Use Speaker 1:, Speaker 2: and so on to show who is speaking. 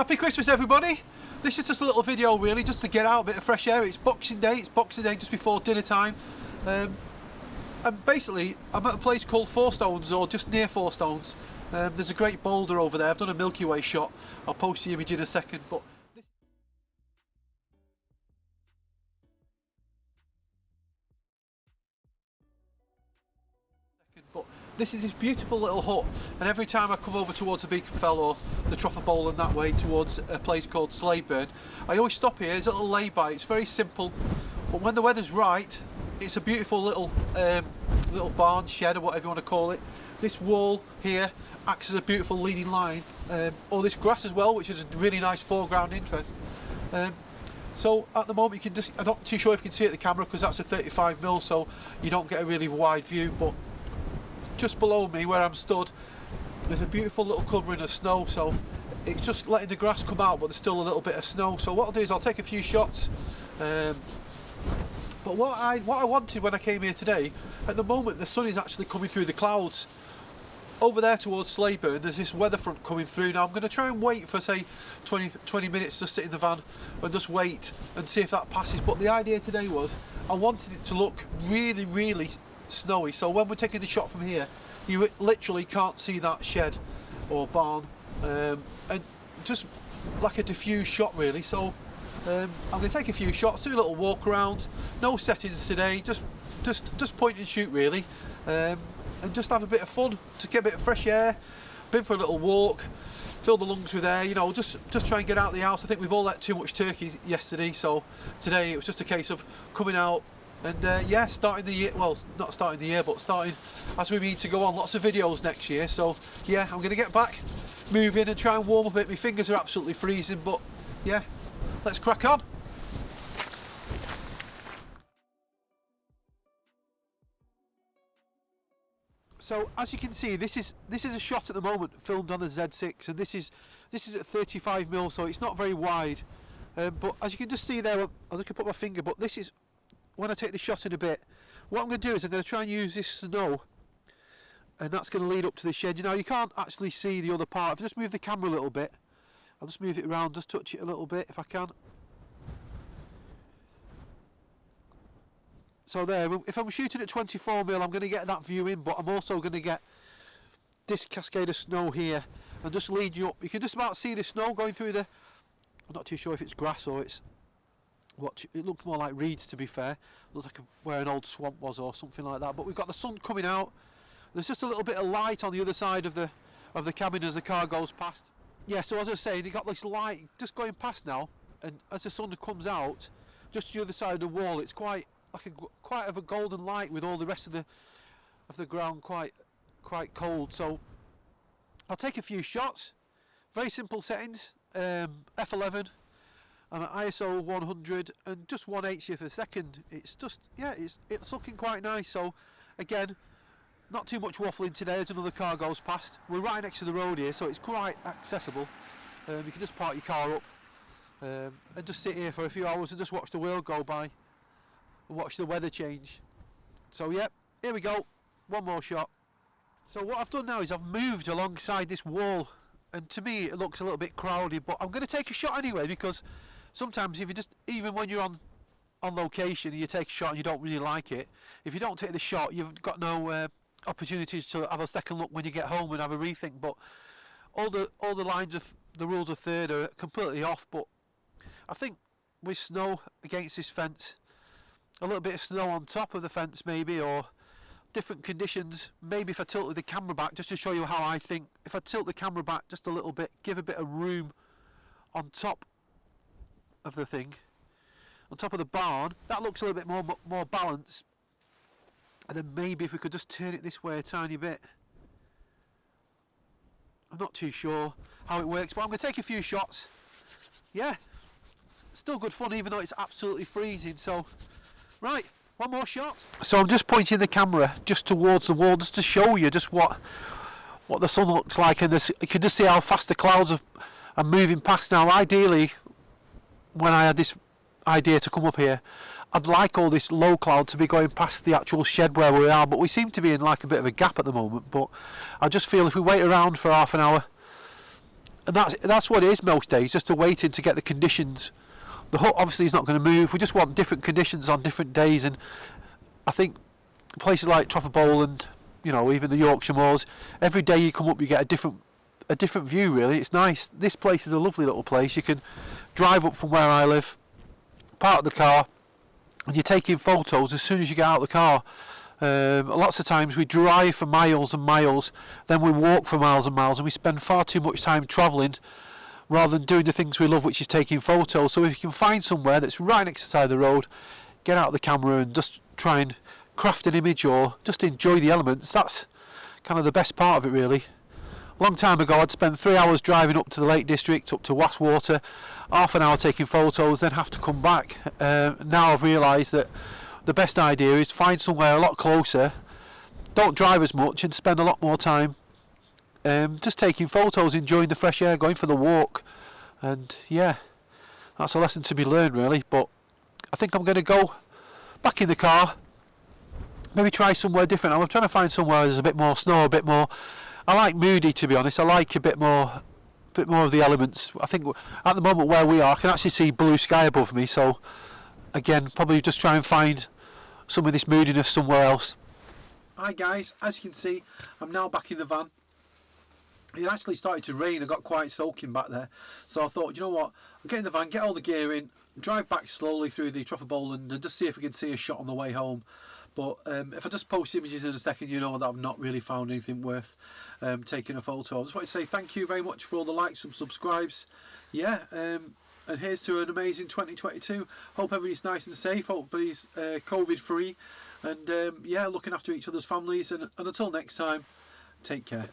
Speaker 1: Happy Christmas, everybody. This is just a little video really, just to get out a bit of fresh air. It's Boxing Day just before dinner time. And basically I'm at a place called Fourstones, or just near Fourstones. There's a great boulder over there. I've done a Milky Way shot. I'll post the image in a second. But this is this beautiful little hut, and every time I come over towards the Beacon Fell or the Troffer Bowl and that way towards a place called Sladeburn, I always stop here. It's a little lay-by. It's very simple, but when the weather's right, it's a beautiful little barn, shed, or whatever you want to call it. This wall here acts as a beautiful leading line. All this grass as well, which is a really nice foreground interest. So at the moment you can just, I'm not too sure if you can see it at the camera because that's a 35mm, so you don't get a really wide view, but just below me where I'm stood there's a beautiful little covering of snow, so it's just letting the grass come out, but there's still a little bit of snow. So what I'll do is I'll take a few shots. But what I wanted when I came here today, at the moment the sun is actually coming through the clouds. Over there towards Sladeburn there's this weather front coming through. Now I'm going to try and wait for say 20 minutes, just sit in the van and just wait and see if that passes. But the idea today was I wanted it to look really snowy, so when we're taking the shot from here you literally can't see that shed or barn, and just like a diffuse shot really. So I'm going to take a few shots, do a little walk around, no settings today, just point and shoot really, and just have a bit of fun, to get a bit of fresh air. Been for a little walk, fill the lungs with air, you know, just try and get out of the house. I think we've all ate too much turkey yesterday, so today it was just a case of coming out and yeah, starting the year, well not starting the year but starting as we mean to go on lots of videos next year. So yeah, I'm going to get back, move in and try and warm up a bit. My fingers are absolutely freezing, but yeah, let's crack on. So as you can see, this is a shot at the moment filmed on the Z6, and this is at 35mm, so it's not very wide, but as you can just see there, I can put my finger, but this is when I take the shot in a bit. What I'm going to do is I'm going to try and use this snow, and that's going to lead up to the shed. You know, you can't actually see the other part. If I just move the camera a little bit, I'll just move it around, just touch it a little bit if I can. So there, if I'm shooting at 24mm I'm going to get that view in, but I'm also going to get this cascade of snow here and just lead you up. You can just about see the snow going through the, I'm not too sure if it's grass or it's what, it looks more like reeds to be fair. It looks like where an old swamp was or something like that. But we've got the sun coming out. There's just a little bit of light on the other side of the cabin as the car goes past. Yeah, so as I was saying, you got this light just going past now, and as the sun comes out, just to the other side of the wall, it's quite of a golden light, with all the rest of the ground quite cold. So I'll take a few shots. Very simple settings. F11. I'm at ISO 100 and just 1/80th of a second. It's just, yeah, it's looking quite nice. So again, not too much waffling today as another car goes past. We're right next to the road here, so it's quite accessible. You can just park your car up and just sit here for a few hours and just watch the world go by and watch the weather change. So yeah, here we go, one more shot. So what I've done now is I've moved alongside this wall, and to me it looks a little bit crowded, but I'm going to take a shot anyway, because sometimes if you just, even when you're on location and you take a shot and you don't really like it, if you don't take the shot you've got no opportunities to have a second look when you get home and have a rethink. But all the lines of the rules of third are completely off. But I think with snow against this fence, a little bit of snow on top of the fence maybe, or different conditions, maybe if I tilted the camera back, just to show you how I think, if I tilt the camera back just a little bit, give a bit of room on top of the thing, on top of the barn, that looks a little bit more balanced. And then maybe if we could just turn it this way a tiny bit. I'm not too sure how it works, but I'm going to take a few shots. Yeah, still good fun even though it's absolutely freezing. So right, one more shot. So I'm just pointing the camera just towards the wall, just to show you just what the sun looks like, and you can just see how fast the clouds are moving past now. Ideally, when I had this idea to come up here, I'd like all this low cloud to be going past the actual shed where we are, but we seem to be in like a bit of a gap at the moment. But I just feel if we wait around for half an hour and that's what it is most days, just waiting to get the conditions. The hut obviously is not going to move. We just want different conditions on different days, and I think places like Trafford Bowl and even the Yorkshire Moors, every day you come up you get a different view. Really, it's nice. This place is a lovely little place. You can drive up from where I live, park the car, and you're taking photos as soon as you get out of the car. Lots of times we drive for miles and miles, then we walk for miles and miles, and we spend far too much time travelling rather than doing the things we love, which is taking photos. So if you can find somewhere that's right next to the side of the road, get out the camera and just try and craft an image or just enjoy the elements. That's kind of the best part of it, really. A long time ago I'd spend 3 hours driving up to the Lake District, up to Wastwater, half an hour taking photos, then have to come back. Now I've realised that the best idea is find somewhere a lot closer, don't drive as much, and spend a lot more time just taking photos, enjoying the fresh air, going for the walk. And yeah, that's a lesson to be learned, really. But I think I'm going to go back in the car, maybe try somewhere different. I'm trying to find somewhere there's a bit more snow, a bit more. I like moody, to be honest. I like a bit more of the elements. I think at the moment where we are, I can actually see blue sky above me. So again, probably just try and find some of this moodiness somewhere else. Hi guys, as you can see, I'm now back in the van. It actually started to rain. I got quite soaking back there, so I thought, you know what, I'll get in the van, get all the gear in, drive back slowly through the Trafford Bowl and just see if we can see a shot on the way home. But if I just post images in a second, you know that I've not really found anything worth taking a photo of. I just want to say thank you very much for all the likes and subscribes. Yeah, and here's to an amazing 2022. Hope everybody's nice and safe. Hope everybody's COVID free, and yeah, looking after each other's families. And until next time, take care.